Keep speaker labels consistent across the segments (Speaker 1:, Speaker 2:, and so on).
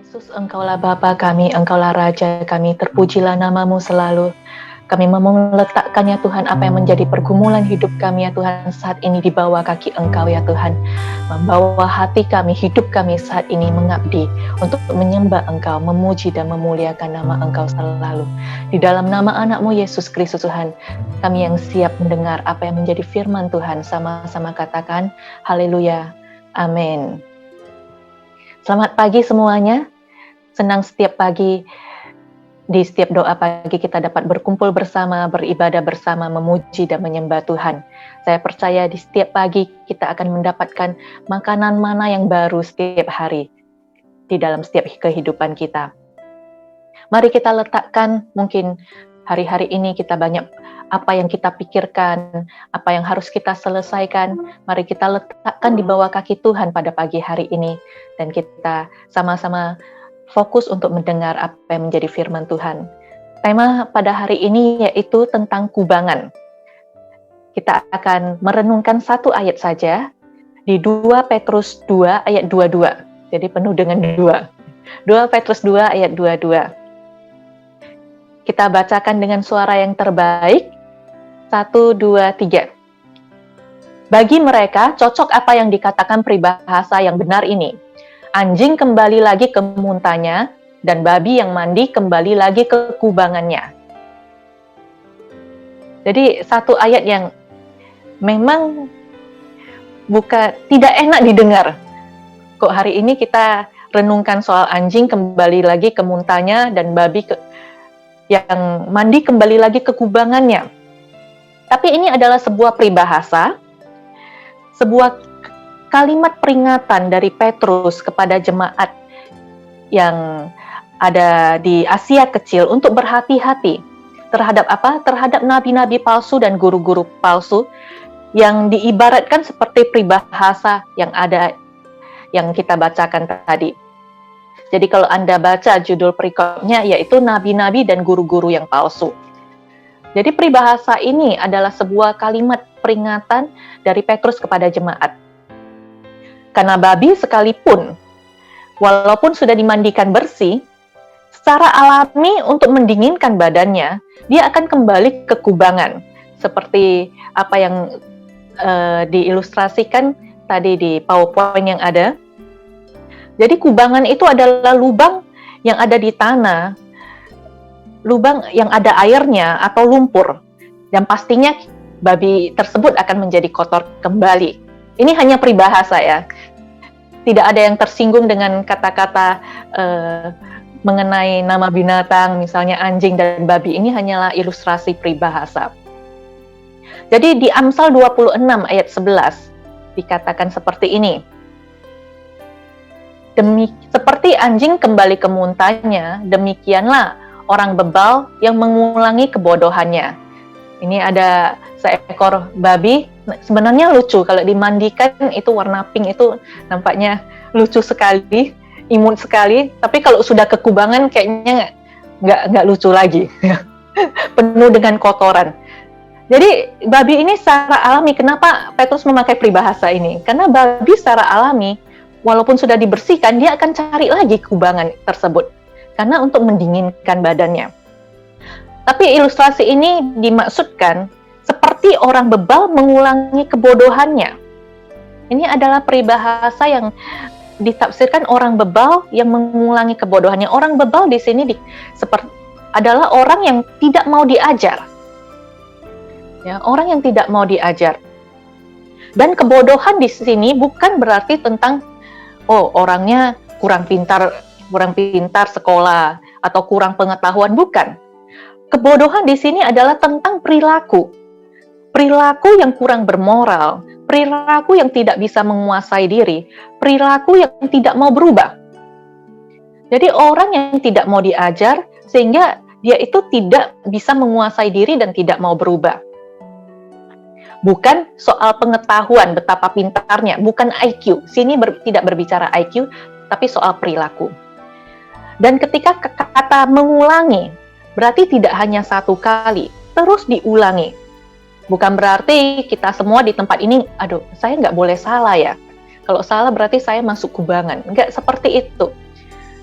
Speaker 1: Yesus, Engkaulah Bapa kami, Engkaulah Raja kami, terpujilah nama-Mu selalu. Kami mau meletakkan ya Tuhan apa yang menjadi pergumulan hidup kami ya Tuhan saat ini di bawah kaki Engkau ya Tuhan. Membawa hati kami, hidup kami saat ini mengabdi untuk menyembah Engkau, memuji dan memuliakan nama Engkau selalu. Di dalam nama anak-Mu Yesus Kristus Tuhan, kami yang siap mendengar apa yang menjadi firman Tuhan, sama-sama katakan haleluya, amin. Selamat pagi semuanya. Senang setiap pagi, di setiap doa pagi kita dapat berkumpul bersama, beribadah bersama, memuji dan menyembah Tuhan. Saya percaya di setiap pagi kita akan mendapatkan makanan mana yang baru setiap hari di dalam setiap kehidupan kita. Mari kita letakkan, mungkin hari-hari ini kita banyak apa yang kita pikirkan, apa yang harus kita selesaikan, mari kita letakkan di bawah kaki Tuhan pada pagi hari ini, dan kita sama-sama fokus untuk mendengar apa yang menjadi firman Tuhan. Tema pada hari ini yaitu tentang kubangan. Kita akan merenungkan satu ayat saja, di 2 Petrus 2 ayat 22, jadi penuh dengan 2 Petrus 2 ayat 22. Kita bacakan dengan suara yang terbaik. 1, 2, 3. Bagi mereka, cocok apa yang dikatakan peribahasa yang benar ini. Anjing kembali lagi ke muntahnya, dan babi yang mandi kembali lagi ke kubangannya. Jadi, satu ayat yang memang tidak enak didengar. Kok hari ini kita renungkan soal anjing kembali lagi ke muntahnya, dan babi yang mandi kembali lagi ke kubangannya. Tapi ini adalah sebuah peribahasa, sebuah kalimat peringatan dari Petrus kepada jemaat yang ada di Asia Kecil untuk berhati-hati terhadap apa? Terhadap nabi-nabi palsu dan guru-guru palsu yang diibaratkan seperti peribahasa yang ada yang kita bacakan tadi. Jadi kalau Anda baca judul perikopnya yaitu nabi-nabi dan guru-guru yang palsu. Jadi peribahasa ini adalah sebuah kalimat peringatan dari Petrus kepada jemaat. Karena babi sekalipun, walaupun sudah dimandikan bersih, secara alami untuk mendinginkan badannya, dia akan kembali ke kubangan. Seperti apa yang diilustrasikan tadi di PowerPoint yang ada. Jadi kubangan itu adalah lubang yang ada di tanah, lubang yang ada airnya atau lumpur, dan pastinya babi tersebut akan menjadi kotor kembali. Ini hanya peribahasa ya, tidak ada yang tersinggung dengan kata-kata mengenai nama binatang, misalnya anjing dan babi. Ini hanyalah ilustrasi peribahasa. Jadi di Amsal 26 ayat 11 dikatakan seperti ini. Seperti anjing kembali ke muntahnya, demikianlah orang bebal yang mengulangi kebodohannya. Ini ada seekor babi, sebenarnya lucu kalau dimandikan itu warna pink itu nampaknya lucu sekali, imut sekali. Tapi kalau sudah ke kubangan kayaknya nggak lucu lagi, penuh dengan kotoran. Jadi babi ini secara alami, kenapa Petrus memakai peribahasa ini? Karena babi secara alami, walaupun sudah dibersihkan, dia akan cari lagi kubangan tersebut. Karena untuk mendinginkan badannya. Tapi ilustrasi ini dimaksudkan seperti orang bebal mengulangi kebodohannya. Ini adalah peribahasa yang ditafsirkan orang bebal yang mengulangi kebodohannya. Orang bebal di sini adalah orang yang tidak mau diajar. Ya, orang yang tidak mau diajar. Dan kebodohan di sini bukan berarti tentang orangnya kurang pintar sekolah atau kurang pengetahuan, bukan. Kebodohan di sini adalah tentang perilaku yang kurang bermoral, perilaku yang tidak bisa menguasai diri, perilaku yang tidak mau berubah. Jadi orang yang tidak mau diajar sehingga dia itu tidak bisa menguasai diri dan tidak mau berubah. Bukan soal pengetahuan betapa pintarnya, bukan IQ. Sini tidak berbicara IQ, tapi soal perilaku. Dan ketika kata mengulangi, berarti tidak hanya satu kali, terus diulangi. Bukan berarti kita semua di tempat ini, saya nggak boleh salah ya. Kalau salah berarti saya masuk kubangan. Nggak seperti itu.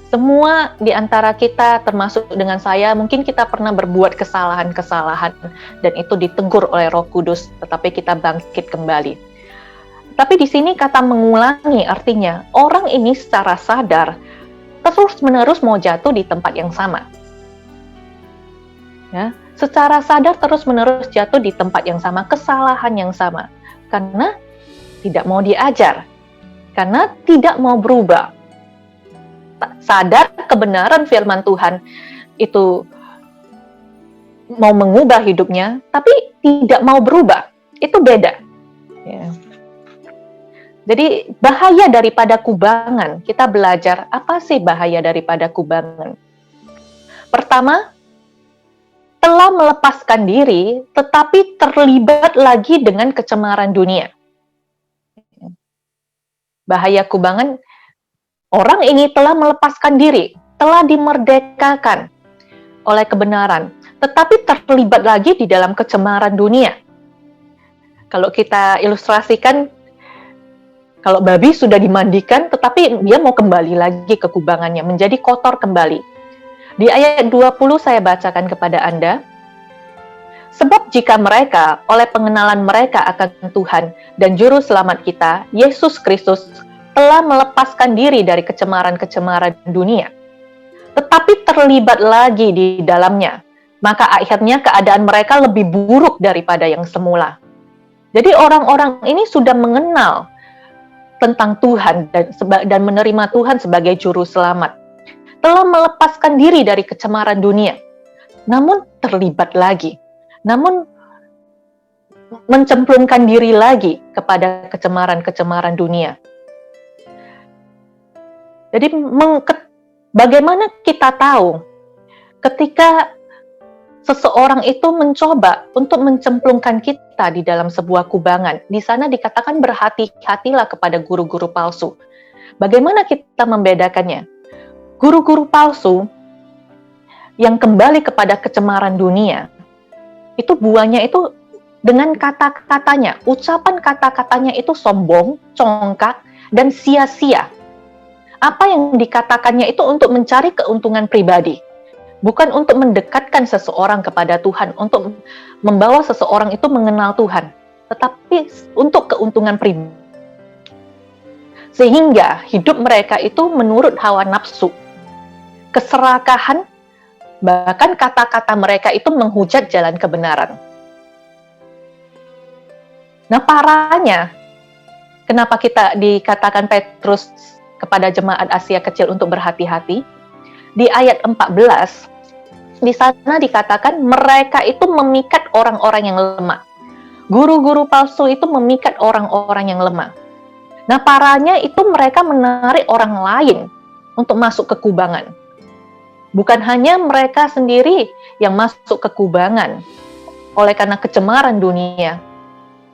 Speaker 1: Semua di antara kita, termasuk dengan saya, mungkin kita pernah berbuat kesalahan-kesalahan dan itu ditegur oleh Roh Kudus, tetapi kita bangkit kembali. Tapi di sini kata mengulangi artinya orang ini secara sadar terus-menerus mau jatuh di tempat yang sama. Ya, secara sadar terus-menerus jatuh di tempat yang sama, kesalahan yang sama, karena tidak mau diajar, karena tidak mau berubah. Sadar kebenaran firman Tuhan itu mau mengubah hidupnya, tapi tidak mau berubah. Itu beda. Ya. Jadi bahaya daripada kubangan, kita belajar apa sih bahaya daripada kubangan. Pertama, telah melepaskan diri, tetapi terlibat lagi dengan kecemaran dunia. Bahaya kubangan, orang ini telah melepaskan diri, telah dimerdekakan oleh kebenaran, tetapi terlibat lagi di dalam kecemaran dunia. Kalau kita ilustrasikan, kalau babi sudah dimandikan, tetapi dia mau kembali lagi ke kubangannya, menjadi kotor kembali. Di ayat 20 saya bacakan kepada Anda, sebab jika mereka, oleh pengenalan mereka akan Tuhan dan Juru Selamat kita, Yesus Kristus, telah melepaskan diri dari kecemaran-kecemaran dunia, tetapi terlibat lagi di dalamnya, maka akhirnya keadaan mereka lebih buruk daripada yang semula. Jadi orang-orang ini sudah mengenal tentang Tuhan dan menerima Tuhan sebagai Juru Selamat, telah melepaskan diri dari kecemaran dunia, namun terlibat lagi, namun mencemplungkan diri lagi kepada kecemaran-kecemaran dunia. Jadi bagaimana kita tahu ketika seseorang itu mencoba untuk mencemplungkan kita di dalam sebuah kubangan? Di sana dikatakan berhati-hatilah kepada guru-guru palsu. Bagaimana kita membedakannya? Guru-guru palsu yang kembali kepada kecemaran dunia, itu buahnya itu dengan kata-katanya, ucapan kata-katanya itu sombong, congkak, dan sia-sia. Apa yang dikatakannya itu untuk mencari keuntungan pribadi, bukan untuk mendekatkan seseorang kepada Tuhan, untuk membawa seseorang itu mengenal Tuhan, tetapi untuk keuntungan pribadi. Sehingga hidup mereka itu menurut hawa nafsu, keserakahan, bahkan kata-kata mereka itu menghujat jalan kebenaran. Nah, parahnya, kenapa kita dikatakan Petrus kepada jemaat Asia kecil untuk berhati-hati? Di ayat 14, di sana dikatakan mereka itu memikat orang-orang yang lemah. Guru-guru palsu itu memikat orang-orang yang lemah. Nah, parahnya itu mereka menarik orang lain untuk masuk ke kubangan. Bukan hanya mereka sendiri yang masuk ke kubangan oleh karena kecemaran dunia,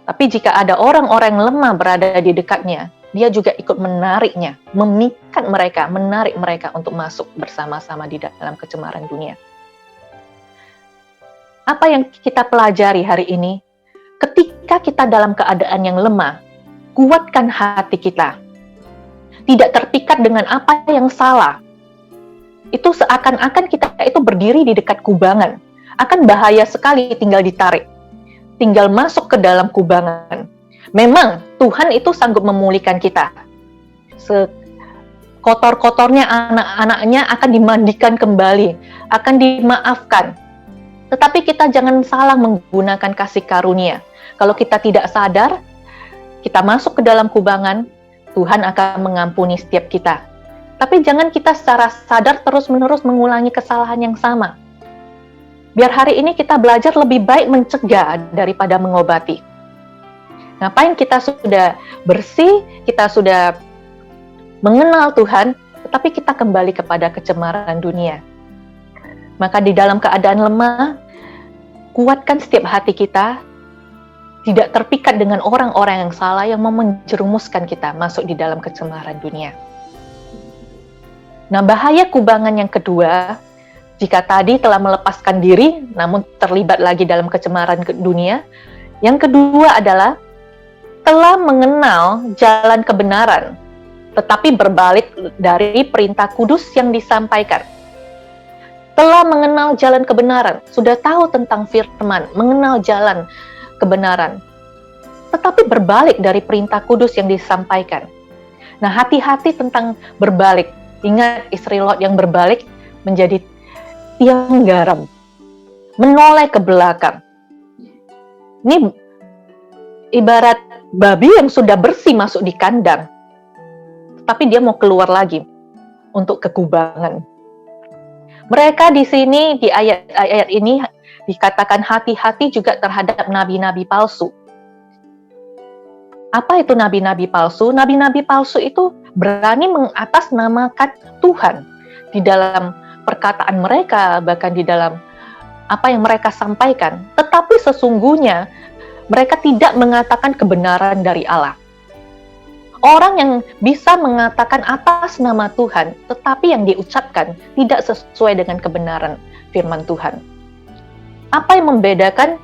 Speaker 1: tapi jika ada orang-orang yang lemah berada di dekatnya, dia juga ikut menariknya, memikat mereka, menarik mereka untuk masuk bersama-sama di dalam kecemaran dunia. Apa yang kita pelajari hari ini? Ketika kita dalam keadaan yang lemah, kuatkan hati kita. Tidak terpikat dengan apa yang salah. Itu seakan-akan kita itu berdiri di dekat kubangan. Akan bahaya sekali tinggal ditarik. Tinggal masuk ke dalam kubangan. Memang Tuhan itu sanggup memulihkan kita. Sekotor-kotornya anak-anaknya akan dimandikan kembali, akan dimaafkan. Tetapi kita jangan salah menggunakan kasih karunia. Kalau kita tidak sadar, kita masuk ke dalam kubangan, Tuhan akan mengampuni setiap kita. Tapi jangan kita secara sadar terus-menerus mengulangi kesalahan yang sama. Biar hari ini kita belajar lebih baik mencegah daripada mengobati. Ngapain kita sudah bersih, kita sudah mengenal Tuhan, tetapi kita kembali kepada kecemaran dunia. Maka di dalam keadaan lemah, kuatkan setiap hati kita, tidak terpikat dengan orang-orang yang salah yang mau menjerumuskan kita masuk di dalam kecemaran dunia. Nah, bahaya kubangan yang kedua, jika tadi telah melepaskan diri, namun terlibat lagi dalam kecemaran dunia, yang kedua adalah telah mengenal jalan kebenaran, tetapi berbalik dari perintah kudus yang disampaikan. Telah mengenal jalan kebenaran, sudah tahu tentang firman, mengenal jalan kebenaran, tetapi berbalik dari perintah kudus yang disampaikan. Nah, hati-hati tentang berbalik. Ingat, istri Lot yang berbalik menjadi tiang garam, menoleh ke belakang. Ini ibarat babi yang sudah bersih masuk di kandang, tapi dia mau keluar lagi untuk kekubangan. Mereka di sini, di ayat-ayat ini dikatakan hati-hati juga terhadap nabi-nabi palsu. Apa itu nabi-nabi palsu? Nabi-nabi palsu itu berani mengatasnamakan Tuhan di dalam perkataan mereka, bahkan di dalam apa yang mereka sampaikan. Tetapi sesungguhnya mereka tidak mengatakan kebenaran dari Allah. Orang yang bisa mengatakan atas nama Tuhan, tetapi yang diucapkan tidak sesuai dengan kebenaran firman Tuhan. Apa yang membedakan?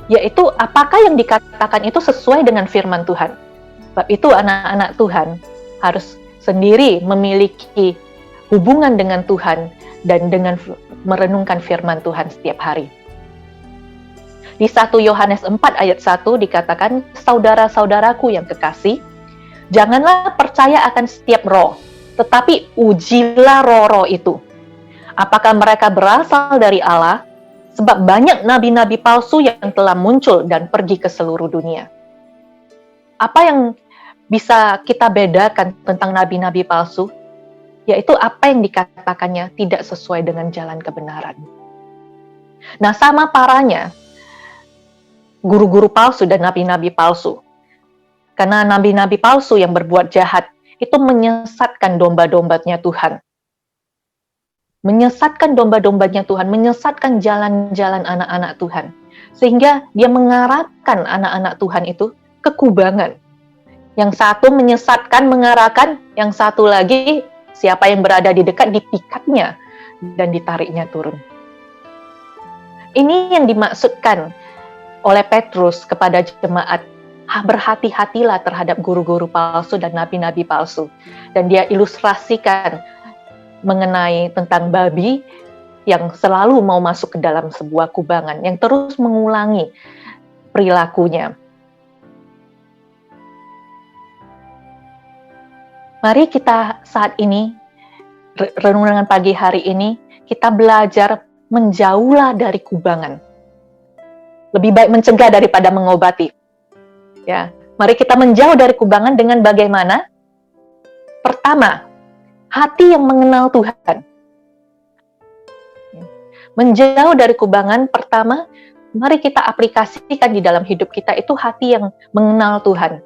Speaker 1: Yaitu apakah yang dikatakan itu sesuai dengan firman Tuhan. Sebab itu anak-anak Tuhan harus sendiri memiliki hubungan dengan Tuhan dan dengan merenungkan firman Tuhan setiap hari. Di 1 Yohanes 4 ayat 1 dikatakan, saudara-saudaraku yang kekasih, janganlah percaya akan setiap roh, tetapi ujilah roh-roh itu. Apakah mereka berasal dari Allah? Sebab banyak nabi-nabi palsu yang telah muncul dan pergi ke seluruh dunia. Apa yang bisa kita bedakan tentang nabi-nabi palsu? Yaitu apa yang dikatakannya tidak sesuai dengan jalan kebenaran. Nah, sama parahnya guru-guru palsu dan nabi-nabi palsu. Karena nabi-nabi palsu yang berbuat jahat itu menyesatkan domba-dombanya Tuhan. Menyesatkan domba-dombanya Tuhan, menyesatkan jalan-jalan anak-anak Tuhan. Sehingga dia mengarahkan anak-anak Tuhan itu ke kubangan. Yang satu menyesatkan, mengarahkan, yang satu lagi siapa yang berada di dekat dipikatnya dan ditariknya turun. Ini yang dimaksudkan oleh Petrus kepada jemaat, berhati-hatilah terhadap guru-guru palsu dan nabi-nabi palsu. Dan dia ilustrasikan mengenai tentang babi yang selalu mau masuk ke dalam sebuah kubangan, yang terus mengulangi perilakunya. Mari kita saat ini, renungan pagi hari ini, kita belajar menjauhlah dari kubangan. Lebih baik mencegah daripada mengobati. Ya, mari kita menjauh dari kubangan dengan bagaimana? Pertama, hati yang mengenal Tuhan. Menjauh dari kubangan, pertama, mari kita aplikasikan di dalam hidup kita itu hati yang mengenal Tuhan.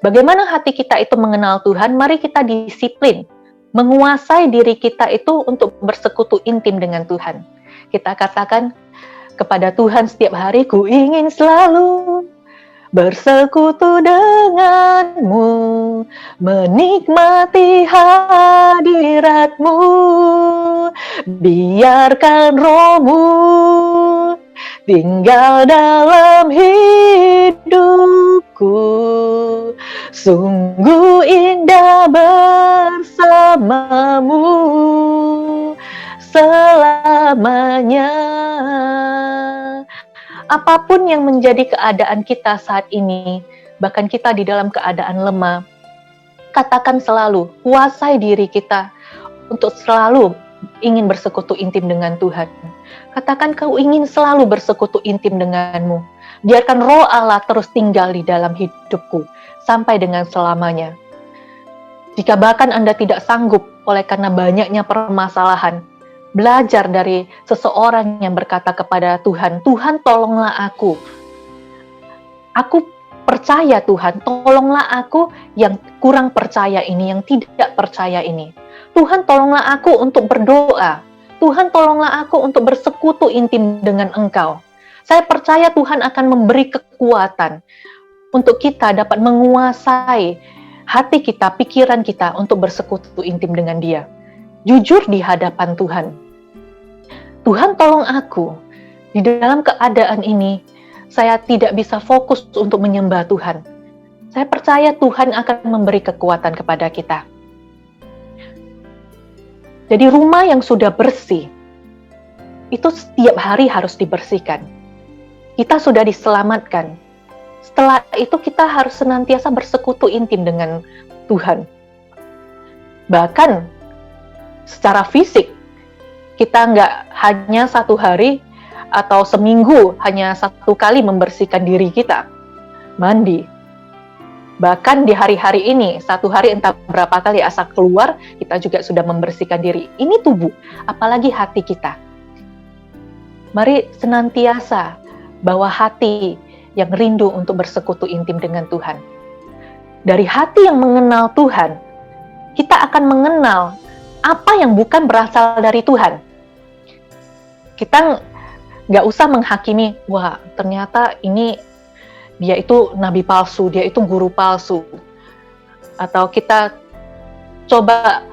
Speaker 1: Bagaimana hati kita itu mengenal Tuhan? Mari kita disiplin, menguasai diri kita itu untuk bersekutu intim dengan Tuhan. Kita katakan kepada Tuhan setiap hari, ku ingin selalu bersekutu denganmu, menikmati hadiratmu, biarkan rohmu tinggal dalam hidupku, sungguh indah bersamamu selamanya. Apapun yang menjadi keadaan kita saat ini, bahkan kita di dalam keadaan lemah, katakan selalu, kuasai diri kita untuk selalu ingin bersekutu intim dengan Tuhan. Katakan kau ingin selalu bersekutu intim denganmu. Biarkan roh Allah terus tinggal di dalam hidupku sampai dengan selamanya. Jika bahkan Anda tidak sanggup oleh karena banyaknya permasalahan, belajar dari seseorang yang berkata kepada Tuhan, Tuhan tolonglah aku. Aku percaya Tuhan, tolonglah aku yang kurang percaya ini, yang tidak percaya ini. Tuhan tolonglah aku untuk berdoa. Tuhan tolonglah aku untuk bersekutu intim dengan Engkau. Saya percaya Tuhan akan memberi kekuatan untuk kita dapat menguasai hati kita, pikiran kita untuk bersekutu intim dengan Dia. Jujur di hadapan Tuhan. Tuhan tolong aku. Di dalam keadaan ini, saya tidak bisa fokus untuk menyembah Tuhan. Saya percaya Tuhan akan memberi kekuatan kepada kita. Jadi rumah yang sudah bersih, itu setiap hari harus dibersihkan. Kita sudah diselamatkan. Setelah itu kita harus senantiasa bersekutu intim dengan Tuhan. Bahkan secara fisik, kita nggak hanya satu hari atau seminggu hanya satu kali membersihkan diri kita, mandi. Bahkan di hari-hari ini, satu hari entah berapa kali asal keluar, kita juga sudah membersihkan diri. Ini tubuh, apalagi hati kita. Mari senantiasa bawa hati yang rindu untuk bersekutu intim dengan Tuhan. Dari hati yang mengenal Tuhan, kita akan mengenal apa yang bukan berasal dari Tuhan. Kita nggak usah menghakimi, wah ternyata ini dia itu nabi palsu, dia itu guru palsu. Atau kita coba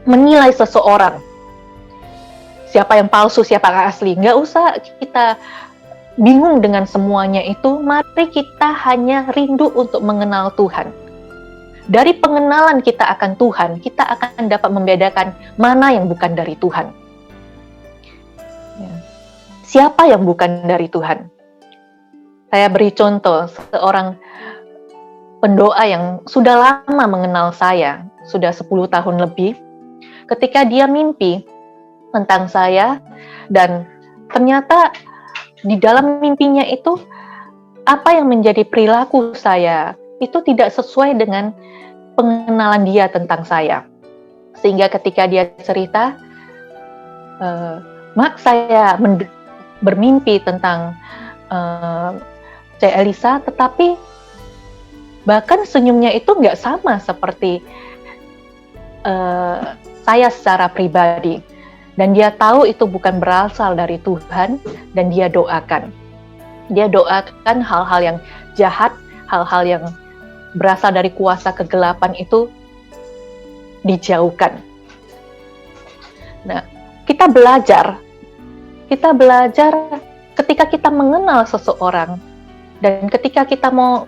Speaker 1: menilai seseorang, siapa yang palsu, siapa yang asli. Nggak usah kita bingung dengan semuanya itu. Mari kita hanya rindu untuk mengenal Tuhan. Dari pengenalan kita akan Tuhan, kita akan dapat membedakan mana yang bukan dari Tuhan. Siapa yang bukan dari Tuhan? Saya beri contoh, seorang pendoa yang sudah lama mengenal saya, sudah 10 tahun lebih, ketika dia mimpi tentang saya, dan ternyata di dalam mimpinya itu, apa yang menjadi perilaku saya, itu tidak sesuai dengan pengenalan dia tentang saya. Sehingga ketika dia cerita, Mak, saya bermimpi tentang Cik Elisa, tetapi bahkan senyumnya itu nggak sama seperti saya secara pribadi. Dan dia tahu itu bukan berasal dari Tuhan, dan dia doakan. Dia doakan hal-hal yang jahat, hal-hal yang berasal dari kuasa kegelapan itu dijauhkan. Nah, kita belajar ketika kita mengenal seseorang, dan ketika kita mau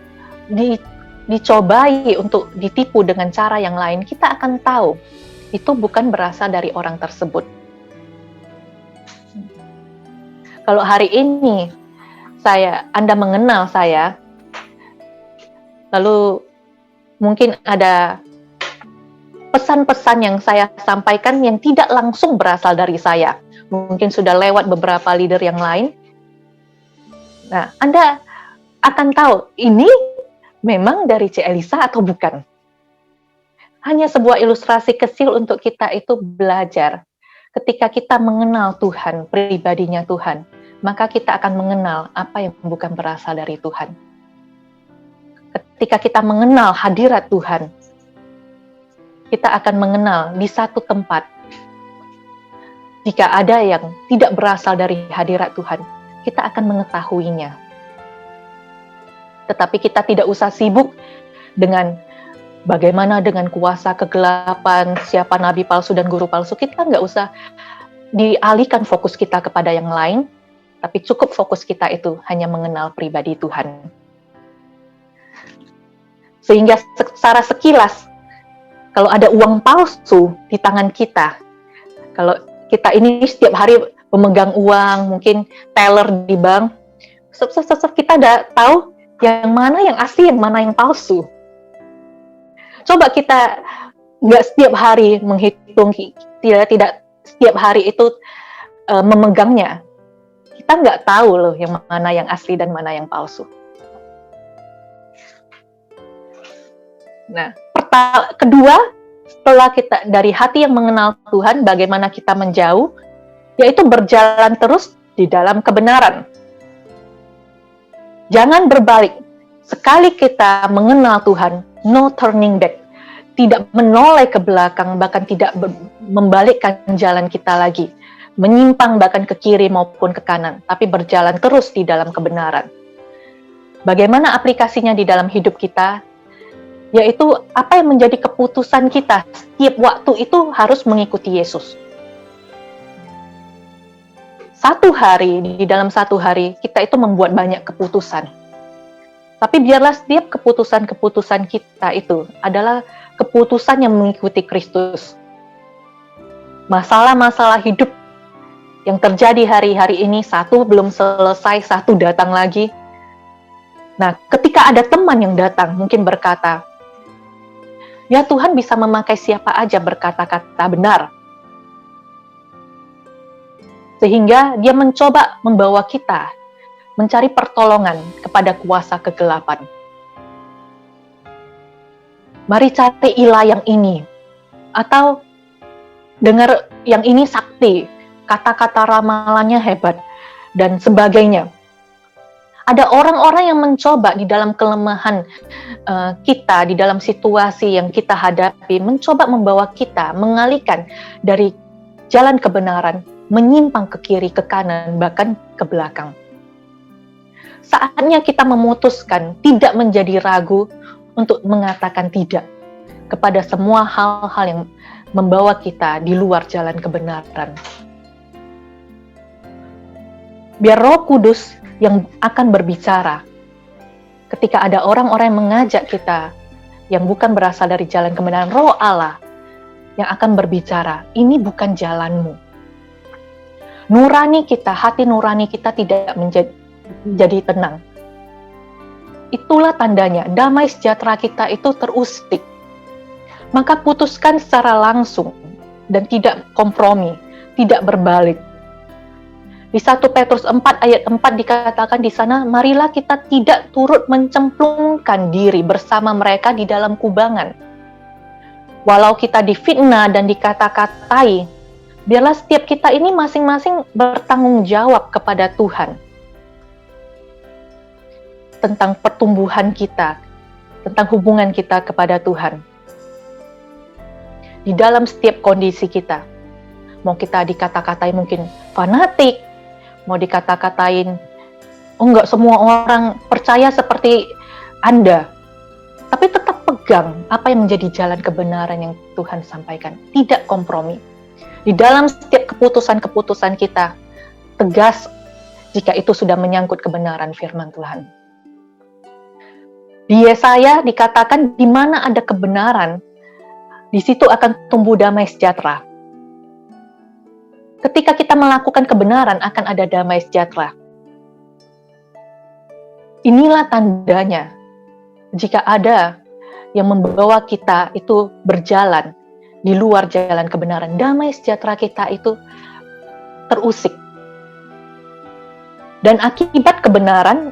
Speaker 1: dicobai untuk ditipu dengan cara yang lain, kita akan tahu itu bukan berasal dari orang tersebut. Kalau hari ini Anda mengenal saya, lalu mungkin ada pesan-pesan yang saya sampaikan yang tidak langsung berasal dari saya, mungkin sudah lewat beberapa leader yang lain. Nah, Anda akan tahu ini memang dari Cik Elisa atau bukan. Hanya sebuah ilustrasi kecil untuk kita itu belajar. Ketika kita mengenal Tuhan, pribadinya Tuhan, maka kita akan mengenal apa yang bukan berasal dari Tuhan. Ketika kita mengenal hadirat Tuhan, kita akan mengenal di satu tempat. Jika ada yang tidak berasal dari hadirat Tuhan, kita akan mengetahuinya. Tetapi kita tidak usah sibuk dengan bagaimana dengan kuasa kegelapan, siapa nabi palsu dan guru palsu. Kita nggak usah dialihkan fokus kita kepada yang lain, tapi cukup fokus kita itu hanya mengenal pribadi Tuhan. Sehingga secara sekilas, kalau ada uang palsu di tangan kita, kalau kita ini setiap hari memegang uang, mungkin teller di bank, kita udah tahu yang mana yang asli, yang mana yang palsu. Coba kita nggak setiap hari menghitung, tidak setiap hari itu memegangnya. Kita nggak tahu loh yang mana yang asli dan mana yang palsu. Nah, kedua, setelah kita dari hati yang mengenal Tuhan, bagaimana kita menjauh, yaitu berjalan terus di dalam kebenaran. Jangan berbalik. Sekali kita mengenal Tuhan, no turning back. Tidak menoleh ke belakang, bahkan tidak membalikkan jalan kita lagi. Menyimpang bahkan ke kiri maupun ke kanan, tapi berjalan terus di dalam kebenaran. Bagaimana aplikasinya di dalam hidup kita? Yaitu apa yang menjadi keputusan kita setiap waktu itu harus mengikuti Yesus. Di dalam satu hari, kita itu membuat banyak keputusan. Tapi biarlah setiap keputusan kita itu adalah keputusan yang mengikuti Kristus. masalah-masalah hidup yang terjadi hari-hari ini, satu belum selesai, satu datang lagi. Nah, ketika ada teman yang datang, mungkin berkata, ya Tuhan bisa memakai siapa aja berkata-kata benar. Sehingga dia mencoba membawa kita mencari pertolongan kepada kuasa kegelapan. Mari cari ilah yang ini, atau dengar yang ini sakti, kata-kata ramalannya hebat, dan sebagainya. Ada orang-orang yang mencoba di dalam kelemahan kita, di dalam situasi yang kita hadapi, mencoba membawa kita, mengalihkan dari jalan kebenaran, menyimpang ke kiri, ke kanan, bahkan ke belakang. Saatnya kita memutuskan tidak menjadi ragu untuk mengatakan tidak kepada semua hal-hal yang membawa kita di luar jalan kebenaran. Biar Roh Kudus yang akan berbicara ketika ada orang-orang yang mengajak kita yang bukan berasal dari jalan kebenaran, Roh Allah yang akan berbicara, ini bukan jalanmu. Nurani kita, hati nurani kita tidak menjadi tenang. Itulah tandanya damai sejahtera kita itu terusik. Maka putuskan secara langsung dan tidak kompromi, tidak berbalik. Di 1 Petrus 4 ayat 4 dikatakan di sana, marilah kita tidak turut mencemplungkan diri bersama mereka di dalam kubangan. Walau kita difitnah dan dikata-katai, biarlah setiap kita ini masing-masing bertanggung jawab kepada Tuhan tentang pertumbuhan kita, tentang hubungan kita kepada Tuhan. Di dalam setiap kondisi kita, mau kita dikata-katai mungkin fanatik, mau dikata-katain, oh enggak semua orang percaya seperti Anda. Tapi tetap pegang apa yang menjadi jalan kebenaran yang Tuhan sampaikan. Tidak kompromi. Di dalam setiap keputusan-keputusan kita, tegas jika itu sudah menyangkut kebenaran firman Tuhan. Di Yesaya dikatakan di mana ada kebenaran, di situ akan tumbuh damai sejahtera. Ketika kita melakukan kebenaran, akan ada damai sejahtera. Inilah tandanya, jika ada yang membawa kita itu berjalan di luar jalan kebenaran, damai sejahtera kita itu terusik. Dan akibat kebenaran,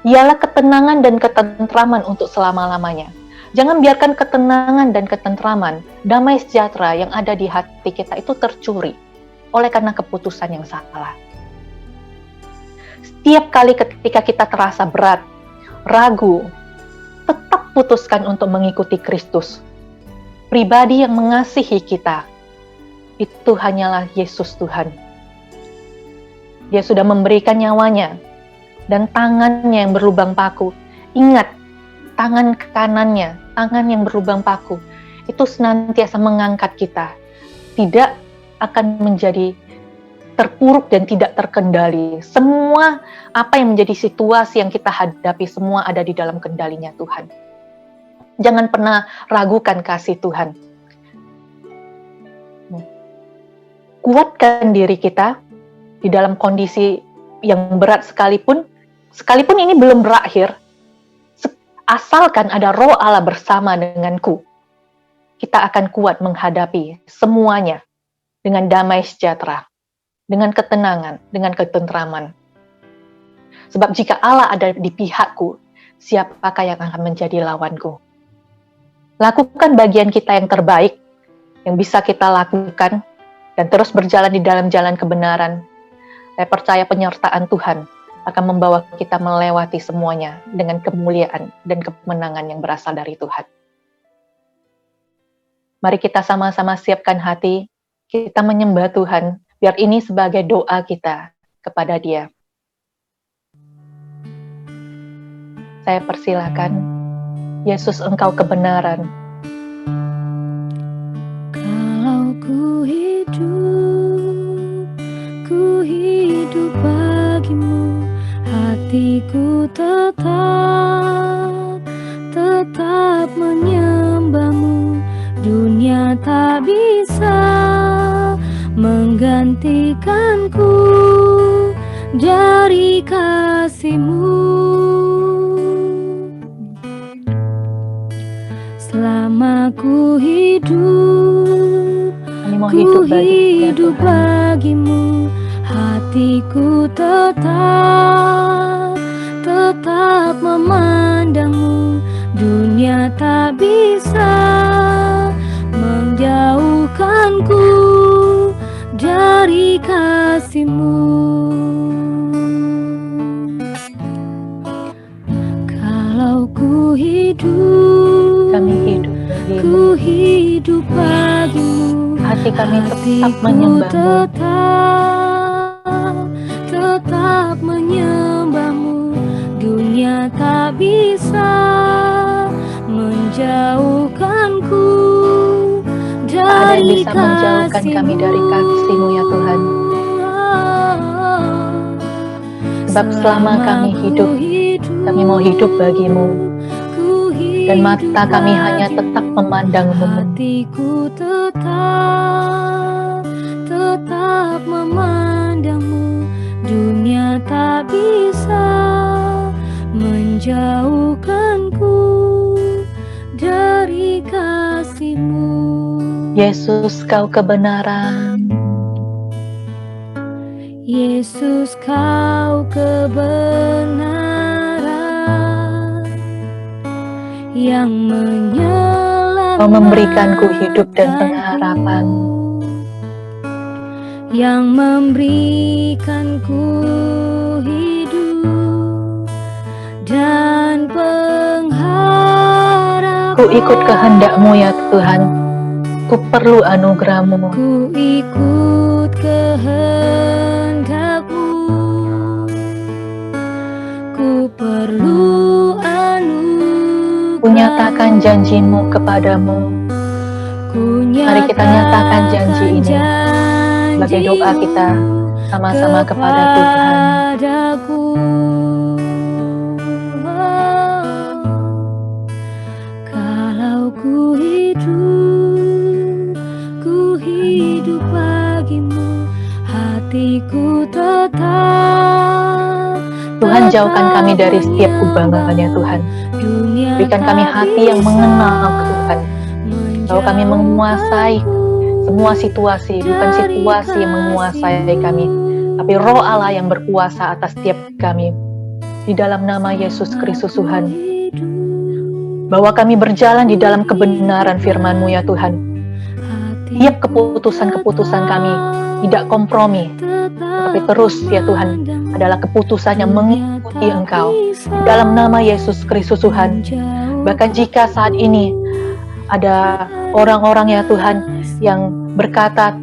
Speaker 1: ialah ketenangan dan ketentraman untuk selama-lamanya. Jangan biarkan ketenangan dan ketentraman, damai sejahtera yang ada di hati kita itu tercuri oleh karena keputusan yang salah. Setiap kali ketika kita terasa berat, ragu, tetap putuskan untuk mengikuti Kristus. Pribadi yang mengasihi kita, itu hanyalah Yesus Tuhan. Dia sudah memberikan nyawanya dan tangannya yang berlubang paku. Ingat, tangan kanannya, tangan yang berlubang paku, itu senantiasa mengangkat kita. Tidak akan menjadi terpuruk dan tidak terkendali. Semua apa yang menjadi situasi yang kita hadapi, semua ada di dalam kendalinya Tuhan. Jangan pernah ragukan kasih Tuhan. Kuatkan diri kita di dalam kondisi yang berat sekalipun ini belum berakhir, asalkan ada Roh Allah bersama denganku, kita akan kuat menghadapi semuanya dengan damai sejahtera, dengan ketenangan, dengan ketentraman. Sebab jika Allah ada di pihakku, siapakah yang akan menjadi lawanku? Lakukan bagian kita yang terbaik, yang bisa kita lakukan, dan terus berjalan di dalam jalan kebenaran. Saya percaya penyertaan Tuhan akan membawa kita melewati semuanya dengan kemuliaan dan kemenangan yang berasal dari Tuhan. Mari kita sama-sama siapkan hati, kita menyembah Tuhan, biar ini sebagai doa kita kepada Dia. Saya persilakan, Yesus Engkau kebenaran.
Speaker 2: Kalau ku hidup bagimu, hatiku tetap menyembahmu. Dunia tak bisa menggantikanku dari kasih-Mu. Selama ku hidup,
Speaker 1: Kami mau
Speaker 2: ku
Speaker 1: hidup bagi
Speaker 2: hidup
Speaker 1: Tuhan.
Speaker 2: bagimu, hatiku tetap memandangmu. Dunia tak bisa menjauhkanku dari kasih-Mu. Kalau ku hidup,
Speaker 1: Kami hidup bagimu.
Speaker 2: ku hidup bagimu,
Speaker 1: Hati kami tetap
Speaker 2: hatiku
Speaker 1: menyembah-Mu.
Speaker 2: tetap menyembah-Mu. Dunia tak bisa menjauhkanku
Speaker 1: Tak ada yang
Speaker 2: dari
Speaker 1: bisa menjauhkan kami dari kasih-Mu ya Tuhan. Sebab selama kami hidup, kami mau hidup bagimu. Dan mata kami hanya tetap memandang-Mu.
Speaker 2: Hatiku tetap memandang-Mu. Dunia tak bisa menjauhkanku dari kasih-Mu.
Speaker 1: Yesus, Kau kebenaran.
Speaker 2: Yesus, Kau kebenaran yang menyelamatkanku,
Speaker 1: Kau memberikanku hidup dan pengharapan.
Speaker 2: Yang memberikanku hidup dan pengharapan.
Speaker 1: Ku ikut kehendak-Mu ya Tuhan. Ku perlu anugerah-Mu.
Speaker 2: Ku ikut kehendak-Mu. Ku perlu anugerah-Mu.
Speaker 1: Ku nyatakan janji-Mu kepadamu. Mari kita nyatakan janji ini sebagai doa kita sama-sama kepada Tuhan.
Speaker 2: Kalau ku hidup bagimu, hatiku tetap.
Speaker 1: Tuhan, jauhkan kami dari setiap kubangan ya Tuhan. Berikan kami hati yang mengenal Tuhan. Bahwa kami menguasai semua situasi, bukan situasi yang menguasai kami, tapi Roh Allah yang berkuasa atas setiap kami. Di dalam nama Yesus Kristus Tuhan, bahwa kami berjalan di dalam kebenaran firman-Mu ya Tuhan. Tiap keputusan-keputusan kami tidak kompromi, tapi terus ya Tuhan adalah keputusan yang mengikuti Engkau. Di dalam nama Yesus Kristus Tuhan, bahkan jika saat ini ada orang-orang ya Tuhan yang berkata,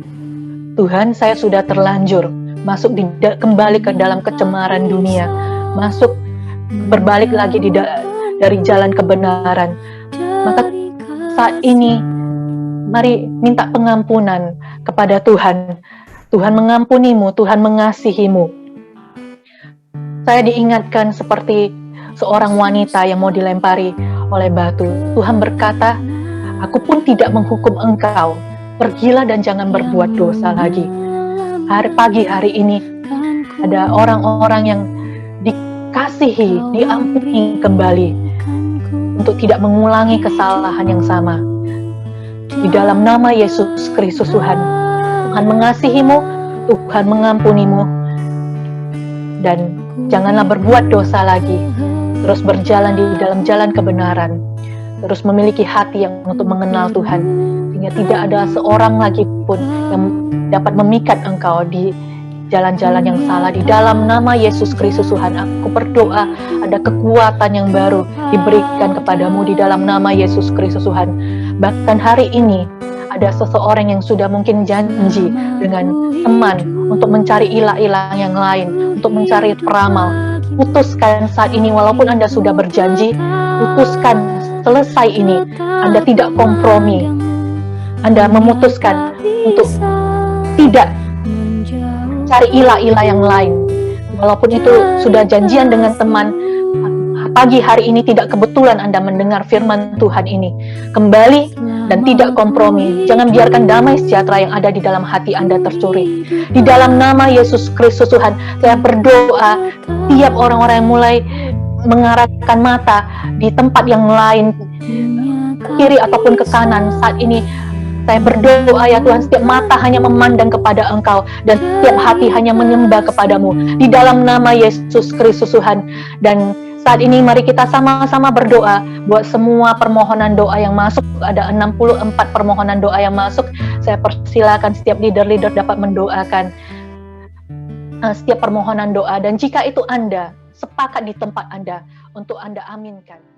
Speaker 1: Tuhan, saya sudah terlanjur masuk kembali ke dalam kecemaran dunia, masuk berbalik lagi dari jalan kebenaran. Maka saat ini mari minta pengampunan kepada Tuhan. Tuhan mengampunimu, Tuhan mengasihimu. Saya diingatkan seperti seorang wanita yang mau dilempari oleh batu. Tuhan berkata, aku pun tidak menghukum engkau. Pergilah dan jangan berbuat dosa lagi. Pagi hari ini ada orang-orang yang dikasihi, diampuni kembali untuk tidak mengulangi kesalahan yang sama. Di dalam nama Yesus Kristus Tuhan, Tuhan mengasihimu, Tuhan mengampunimu, dan janganlah berbuat dosa lagi. Terus berjalan di dalam jalan kebenaran, terus memiliki hati yang untuk mengenal Tuhan, sehingga tidak ada seorang lagi pun yang dapat memikat engkau di jalan-jalan yang salah. Di dalam nama Yesus Kristus Tuhan, aku berdoa ada kekuatan yang baru diberikan kepadamu di dalam nama Yesus Kristus Tuhan. Bahkan hari ini ada seseorang yang sudah mungkin janji dengan teman untuk mencari ilah-ilah yang lain, untuk mencari peramal. Putuskan saat ini, walaupun Anda sudah berjanji, putuskan selesai ini. Anda tidak kompromi. Anda memutuskan untuk tidak cari ilah-ilah yang lain. Walaupun itu sudah janjian dengan teman, pagi hari ini tidak kebetulan Anda mendengar firman Tuhan ini. Kembali dan tidak kompromi. Jangan biarkan damai sejahtera yang ada di dalam hati Anda tercuri. Di dalam nama Yesus Kristus Tuhan, saya berdoa tiap orang-orang yang mulai mengarahkan mata di tempat yang lain, kiri ataupun ke kanan saat ini, saya berdoa ya Tuhan, setiap mata hanya memandang kepada Engkau dan setiap hati hanya menyembah kepadamu di dalam nama Yesus Kristus Tuhan. Dan saat ini mari kita sama-sama berdoa buat semua permohonan doa yang masuk. Ada 64 permohonan doa yang masuk. Saya persilakan setiap leader-leader dapat mendoakan setiap permohonan doa, dan jika itu Anda sepakat di tempat Anda untuk Anda aminkan.